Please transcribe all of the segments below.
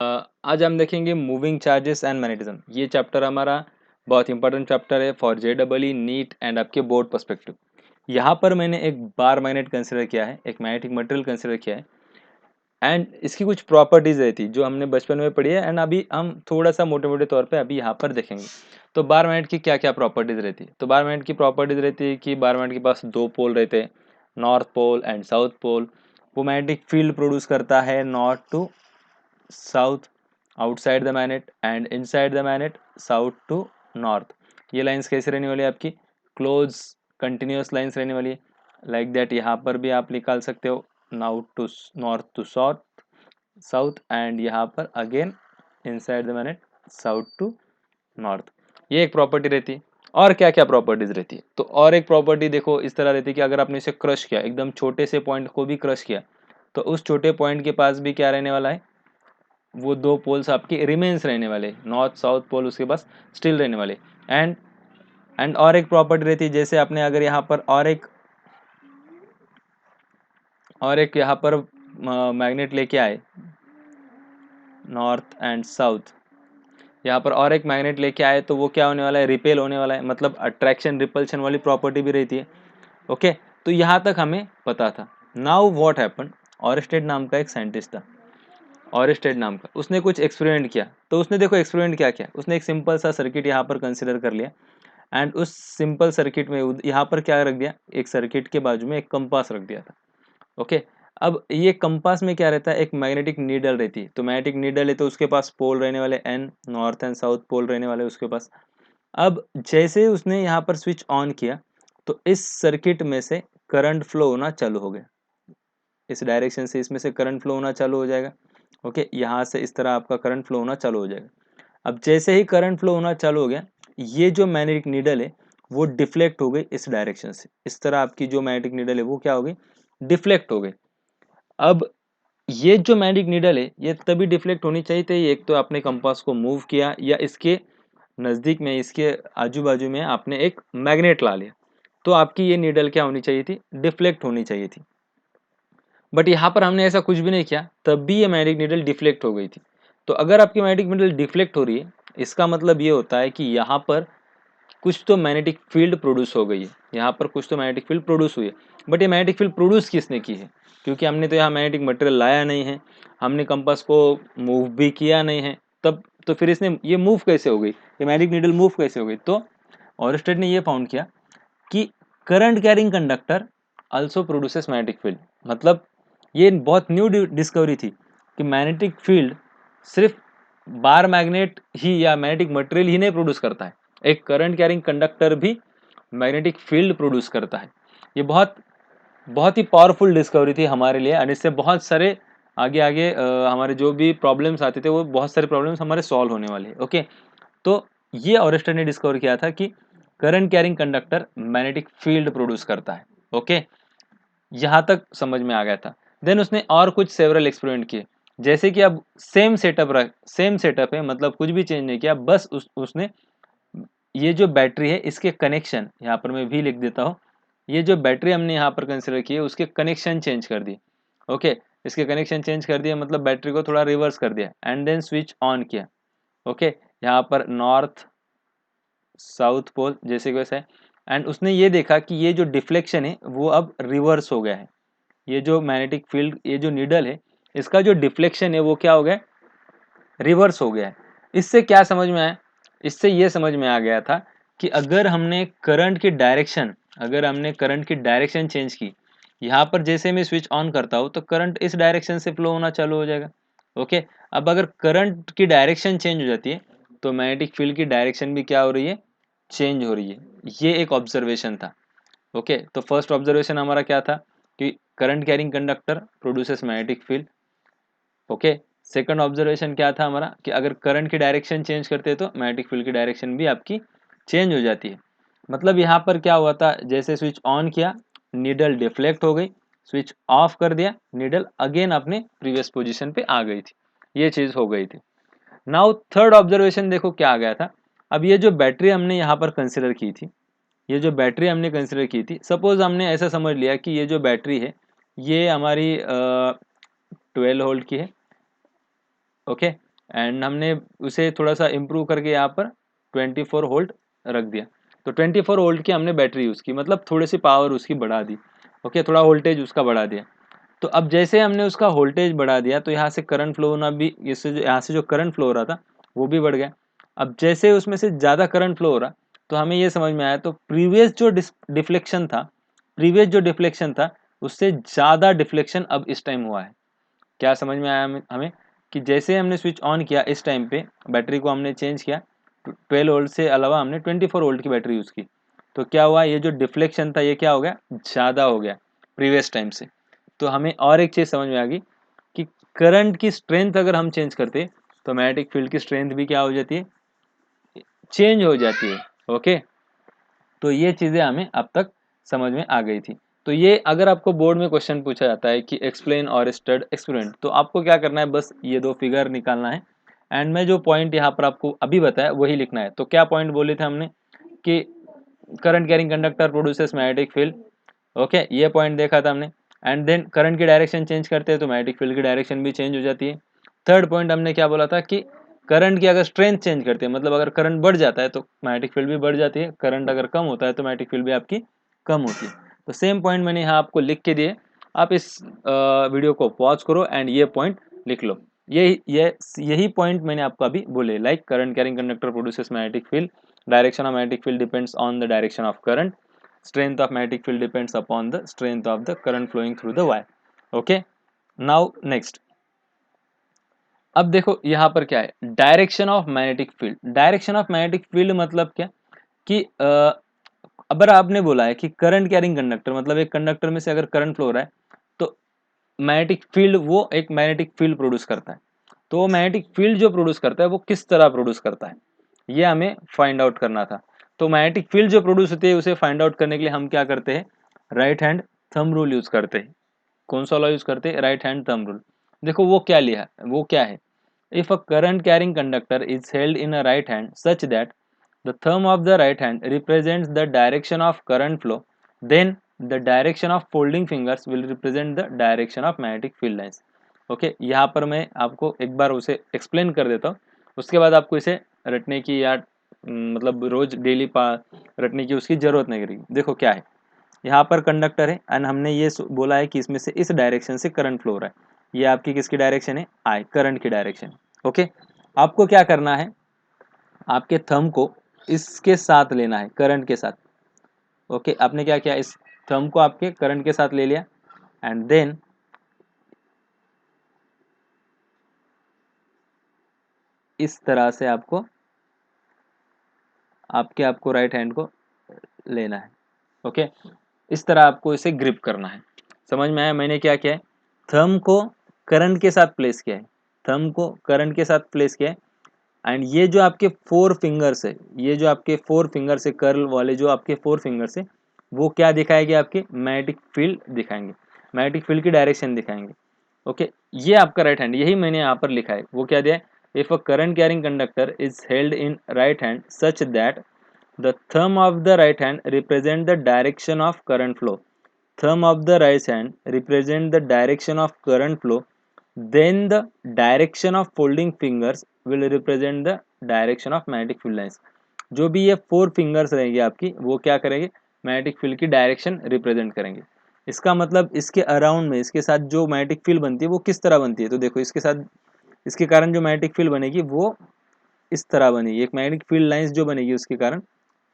आज हम देखेंगे मूविंग चार्जेस एंड मैग्नेटिज्म। ये चैप्टर हमारा बहुत इंपॉर्टेंट चैप्टर है फॉर जेडबल नीट एंड आपके बोर्ड पर्सपेक्टिव। यहाँ पर मैंने एक बार मैग्नेट कंसिडर किया है, एक मैग्नेटिक मटेरियल कंसिडर किया है एंड इसकी कुछ प्रॉपर्टीज रहती है जो हमने बचपन में पढ़ी है एंड अभी हम थोड़ा सा मोटे मोटे तौर पे अभी यहाँ पर देखेंगे। तो बार मैग्नेट की क्या क्या प्रॉपर्टीज रहती है? तो बार मैग्नेट की प्रॉपर्टीज रहती है कि बार मैग्नेट के पास दो पोल रहते हैं, north pole and south pole. वो मैग्नेटिक फील्ड प्रोड्यूस करता है north to south, outside the magnet and inside the magnet south to north. ये लाइंस कैसे रहने वाली है आपकी? क्लोज कंटिन्यूअस लाइंस रहने वाली है। लाइक दैट यहाँ पर भी आप निकाल सकते हो, नॉर्थ टू साउथ एंड यहाँ पर again inside the magnet south to north. ये एक प्रॉपर्टी रहती है। और क्या क्या प्रॉपर्टीज रहती है? तो और एक प्रॉपर्टी देखो इस तरह रहती है कि अगर आपने इसे क्रश किया, एकदम छोटे से पॉइंट को भी क्रश किया, तो उस छोटे पॉइंट के पास भी क्या रहने वाला है? वो दो पोल्स आपके रिमेन्स रहने वाले, नॉर्थ साउथ पोल उसके पास स्टिल रहने वाले। एंड और एक प्रॉपर्टी रहती है, जैसे आपने अगर यहाँ पर और एक यहाँ पर मैग्नेट लेके आए नॉर्थ एंड साउथ, यहाँ पर और एक मैग्नेट लेके आए तो वो क्या होने वाला है? रिपेल होने वाला है, मतलब अट्रैक्शन रिपल्शन वाली प्रॉपर्टी भी रहती है। ओके, तो यहाँ तक हमें पता था। नाउ व्हाट हैपन, ऑरस्टेड नाम का एक साइंटिस्ट था, ऑरस्टेड नाम का, उसने कुछ एक्सपेरिमेंट किया। तो उसने देखो एक्सपेरिमेंट क्या किया, उसने एक सिंपल सा सर्किट यहाँ पर कंसिडर कर लिया एंड उस सिंपल सर्किट में यहाँ पर क्या रख दिया, एक सर्किट के बाजू में एक कंपास रख दिया था। ओके, अब ये कंपास में क्या रहता है? एक मैग्नेटिक नीडल रहती है। तो मैग्नेटिक नीडल है तो उसके पास पोल रहने वाले N, north and south pole रहने वाले उसके पास। अब जैसे ही उसने यहाँ पर स्विच ऑन किया तो इस सर्किट में से करंट फ्लो होना चालू हो गया, इस डायरेक्शन से इसमें से करंट फ्लो होना चालू हो जाएगा। ओके, यहाँ से इस तरह आपका करंट फ्लो होना चालू हो जाएगा। अब जैसे ही करंट फ्लो होना चालू हो गया, ये जो मैग्नेटिक नीडल है वो डिफ्लेक्ट हो गई इस डायरेक्शन से। इस तरह आपकी जो मैग्नेटिक नीडल है वो क्या हो गई? डिफ्लेक्ट हो गई। अब ये जो मैग्नेटिक नीडल है ये तभी डिफ्लेक्ट होनी चाहिए थी, एक तो आपने कंपास को मूव किया या इसके नज़दीक में, इसके आजू बाजू में आपने एक मैग्नेट ला लिया, तो आपकी ये नीडल क्या होनी चाहिए थी? डिफ्लेक्ट होनी चाहिए थी। बट यहाँ पर हमने ऐसा कुछ भी नहीं किया, तब भी ये मैग्नेटिक नीडल डिफ्लेक्ट हो गई थी। तो अगर आपकी मैग्नेटिक नीडल डिफ्लेक्ट हो रही है, इसका मतलब ये होता है कि यहाँ पर कुछ तो मैग्नेटिक फील्ड प्रोड्यूस हो गई है, यहाँ पर कुछ तो मैग्नेटिक फील्ड प्रोड्यूस हुई है। बट ये मैग्नेटिक फील्ड प्रोड्यूस किसने की है? क्योंकि हमने तो यहाँ मैग्नेटिक मटेरियल लाया नहीं है, हमने कंपास को मूव भी किया नहीं है, तब तो फिर इसने ये मूव कैसे हो गई, ये मैग्नेटिक नीडल मूव कैसे हो गई? तो ऑरस्टेड ने ये फाउंड किया कि current carrying conductor also produces magnetic field. मतलब ये बहुत न्यू डिस्कवरी थी कि मैग्नेटिक फील्ड सिर्फ बार मैग्नेट ही या मैग्नेटिक मटेरियल ही नहीं प्रोड्यूस करता है, एक करंट कैरिंग कंडक्टर भी मैग्नेटिक फील्ड प्रोड्यूस करता है। ये बहुत बहुत ही पावरफुल डिस्कवरी थी हमारे लिए और इससे बहुत सारे आगे आगे हमारे जो भी प्रॉब्लम्स आते थे वो बहुत सारे प्रॉब्लम्स हमारे सॉल्व होने वाले हैं। ओके, तो ये ऑरेस्टर ने डिस्कवर किया था कि current carrying conductor magnetic field produce करता है। ओके, यहाँ तक समझ में आ गया था। देन उसने और कुछ सेवरल एक्सपेरिमेंट किए, जैसे कि अब सेम सेटअप है, मतलब कुछ भी चेंज नहीं किया, बस उसने ये जो बैटरी है इसके कनेक्शन, यहाँ पर मैं भी लिख देता हूँ, ये जो बैटरी हमने यहाँ पर कंसिडर की है उसके कनेक्शन चेंज कर दिए। ओके, इसके कनेक्शन चेंज कर दिया, मतलब बैटरी को थोड़ा रिवर्स कर दिया एंड देन स्विच ऑन किया। ओके, यहाँ पर नॉर्थ साउथ पोल जैसे कि वैसे है एंड उसने ये देखा कि ये जो डिफ्लेक्शन है वो अब रिवर्स हो गया है। ये जो मैग्नेटिक फील्ड, ये जो नीडल है, इसका जो डिफ्लेक्शन है वो क्या हो गया? रिवर्स हो गया है। इससे क्या समझ में आया? इससे ये समझ में आ गया था कि अगर हमने करंट की डायरेक्शन चेंज की, यहाँ पर जैसे मैं स्विच ऑन करता हूँ तो करंट इस डायरेक्शन से फ्लो होना चालू हो जाएगा। ओके, अब अगर करंट की डायरेक्शन चेंज हो जाती है तो मैग्नेटिक फील्ड की डायरेक्शन भी क्या हो रही है? चेंज हो रही है। ये एक ऑब्जर्वेशन था। ओके, तो फर्स्ट ऑब्जर्वेशन हमारा क्या था कि current carrying conductor produces magnetic field. Okay, second observation क्या था हमारा कि अगर करंट की डायरेक्शन चेंज करते हैं तो मैग्नेटिक फील्ड की डायरेक्शन भी आपकी चेंज हो जाती है। मतलब यहाँ पर क्या हुआ था, जैसे स्विच ऑन किया नीडल डिफ्लेक्ट हो गई, स्विच ऑफ कर दिया नीडल अगेन अपने प्रीवियस पोजीशन पे आ गई थी, ये चीज हो गई थी। नाउ थर्ड ऑब्जर्वेशन देखो क्या आ गया था। अब ये जो बैटरी हमने यहाँ पर कंसिडर की थी, ये जो बैटरी हमने कंसिडर की थी, सपोज हमने ऐसा समझ लिया कि ये जो बैटरी है ये हमारी 12 वोल्ट की है। ओके, एंड हमने उसे थोड़ा सा इम्प्रूव करके यहाँ पर 24 वोल्ट रख दिया। तो 24 वोल्ट की हमने बैटरी यूज़ की, मतलब थोड़ी सी पावर उसकी बढ़ा दी। ओके, थोड़ा वोल्टेज उसका बढ़ा दिया। तो अब जैसे हमने उसका वोल्टेज बढ़ा दिया तो यहाँ से करंट फ्लो होना भी, इससे यहाँ से जो करंट फ्लो हो रहा था वो भी बढ़ गया। अब जैसे उसमें से ज़्यादा करंट फ्लो हो रहा तो हमें ये समझ में आया, तो प्रीवियस जो डिफ्लेक्शन था उससे ज़्यादा डिफ्लेक्शन अब इस टाइम हुआ है। क्या समझ में आया हमें कि जैसे हमने स्विच ऑन किया इस टाइम पे बैटरी को हमने चेंज किया, 12 वोल्ट से अलावा हमने 24 वोल्ट की बैटरी यूज़ की, तो क्या हुआ, ये जो डिफ्लेक्शन था ये क्या हो गया, ज़्यादा हो गया प्रीवियस टाइम से। तो हमें और एक चीज़ समझ में आ गई कि करंट की स्ट्रेंथ अगर हम चेंज करते तो मैग्नेटिक फील्ड की स्ट्रेंथ भी क्या हो जाती है, चेंज हो जाती है। ओके, तो ये चीज़ें हमें अब तक समझ में आ गई थी। तो ये अगर आपको बोर्ड में क्वेश्चन पूछा जाता है कि एक्सप्लेन और स्टड एक्सपेरिमेंट, तो आपको क्या करना है, बस ये 2 फिगर निकालना है एंड मैं जो पॉइंट यहाँ पर आपको अभी बताया वही लिखना है। तो क्या पॉइंट बोले थे हमने कि current carrying conductor produces magnetic field. Okay, ये पॉइंट देखा था हमने। एंड देन करंट की डायरेक्शन चेंज करते हैं तो मैग्नेटिक फील्ड की डायरेक्शन भी चेंज हो जाती है। थर्ड पॉइंट हमने क्या बोला था कि करंट की अगर स्ट्रेंथ चेंज करते हैं, मतलब अगर करंट बढ़ जाता है तो मैग्नेटिक फील्ड भी बढ़ जाती है, करंट अगर कम होता है तो मैग्नेटिक फील्ड भी आपकी कम होती है। तो सेम पॉइंट मैंने यहाँ आपको लिख के दिए, आप इस वीडियो को पॉज करो एंड ये पॉइंट लिख लो। यही पॉइंट मैंने आपको अभी बोले, like current carrying conductor produces magnetic field, direction of magnetic field depends on the direction of current, strength of magnetic field depends upon the strength of the current flowing through the wire. Okay, now next, अब देखो यहाँ पर क्या है, direction of magnetic field. Direction of magnetic field मतलब क्या कि अगर आपने बोला है कि करंट कैरिंग कंडक्टर, मतलब एक कंडक्टर में से अगर करंट फ्लो हो रहा है तो मैग्नेटिक फील्ड, वो एक मैग्नेटिक फील्ड प्रोड्यूस करता है। तो वो मैग्नेटिक फील्ड जो प्रोड्यूस करता है वो किस तरह प्रोड्यूस करता है, ये हमें फाइंड आउट करना था। तो मैग्नेटिक फील्ड जो प्रोड्यूस होती है उसे फाइंड आउट करने के लिए हम क्या करते हैं, right hand thumb rule use करते हैं। कौन सा वाला यूज करते हैं, राइट हैंड थंब रूल। देखो वो क्या लिया, वो क्या है, if a current carrying conductor is held in a right hand such that the thumb of the right hand represents the direction of current flow, then the direction of folding fingers will represent the direction of magnetic field lines. Okay, यहाँ पर मैं आपको एक बार उसे explain कर देता हूँ, उसके बाद आपको इसे रटने की या मतलब रोज डेली रटने की उसकी जरूरत नहीं करेगी। देखो क्या है, यहाँ पर कंडक्टर है एंड हमने ये बोला है कि इसमें से इस डायरेक्शन से करंट फ्लो हो रहा है। ये आपकी किसकी डायरेक्शन है, आई, करंट की डायरेक्शन। ओके, आपको क्या करना है, आपके थंब को इसके साथ लेना है, करंट के साथ। ओके, आपने क्या किया, इस थंब को आपके करंट के साथ ले लिया एंड देन इस तरह से आपको राइट हैंड को लेना है। ओके, इस तरह आपको इसे ग्रिप करना है। समझ में आया मैंने क्या किया है, थंब को करंट के साथ प्लेस किया है, थंब को करंट के साथ प्लेस किया है एंड ये जो आपके 4 फिंगर्स है, ये जो आपके 4 फिंगर्स है, कर्ल वाले जो आपके 4 फिंगर्स है, वो क्या दिखाएंगे, आपके मैग्नेटिक फील्ड दिखाएंगे, मैग्नेटिक फील्ड की डायरेक्शन दिखाएंगे। ओके, ये आपका राइट हैंड, यही मैंने यहाँ पर लिखा है। वो क्या दिया है, if a current carrying conductor is held in right hand such that the thumb of the right hand represent the direction of current flow, thumb of the right hand represent the direction of current flow, then the direction of folding fingers will represent the direction of magnetic field lines. जो भी ये 4 fingers रहेंगे आपकी, वो क्या करेंगे, magnetic field की direction represent करेंगे। इसका मतलब इसके अराउंड में, इसके साथ जो मैग्नेटिक फील्ड बनती है वो किस तरह बनती है, तो देखो इसके साथ, इसके कारण जो मैग्नेटिक फील्ड बनेगी वो इस तरह बनेगी, एक मैग्नेटिक फील्ड लाइंस जो बनेगी उसके कारण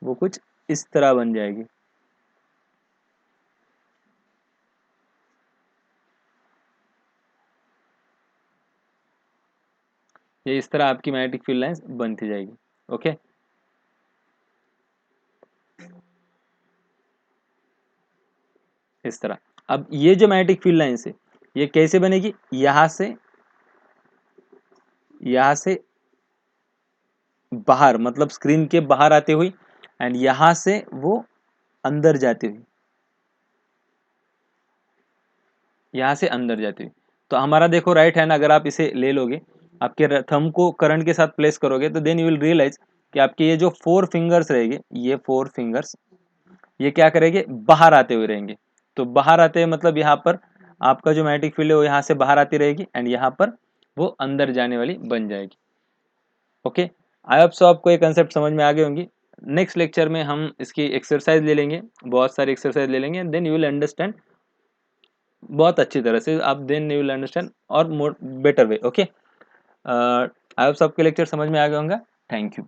वो कुछ इस तरह बन जाएगी। ये इस तरह आपकी मैग्नेटिक फील्ड लाइंस बनती जाएगी। ओके, इस तरह। अब ये जो मैग्नेटिक फील्ड लाइंस है ये कैसे बनेगी, यहाँ से बाहर, मतलब स्क्रीन के बाहर आते हुई एंड यहाँ से वो अंदर जाती हुई, यहाँ से अंदर जाती हुई। तो हमारा देखो राइट हैंड, अगर आप इसे ले लोगे, आपके थंब को करंट के साथ प्लेस करोगे तो देन यू विल रियलाइज कि आपके ये जो 4 फिंगर्स रहेंगे, ये 4 फिंगर्स ये क्या करेंगे, बाहर आते हुए रहेंगे। तो बाहर आते हुए मतलब यहाँ पर आपका जो मैग्नेटिक फील्ड है वो यहाँ से बाहर आती रहेगी एंड यहाँ पर वो अंदर जाने वाली बन जाएगी। ओके, आई होप सो आपको ये कंसेप्ट समझ में आ गई होंगी। नेक्स्ट लेक्चर में हम इसकी एक्सरसाइज ले लेंगे, बहुत सारी एक्सरसाइज ले लेंगे, देन यू विल अंडरस्टैंड बहुत अच्छी तरह से, आप देन यू विल अंडरस्टैंड और more better way. Okay, I hope सबके लेक्चर समझ में आ गया होगा। Thank you.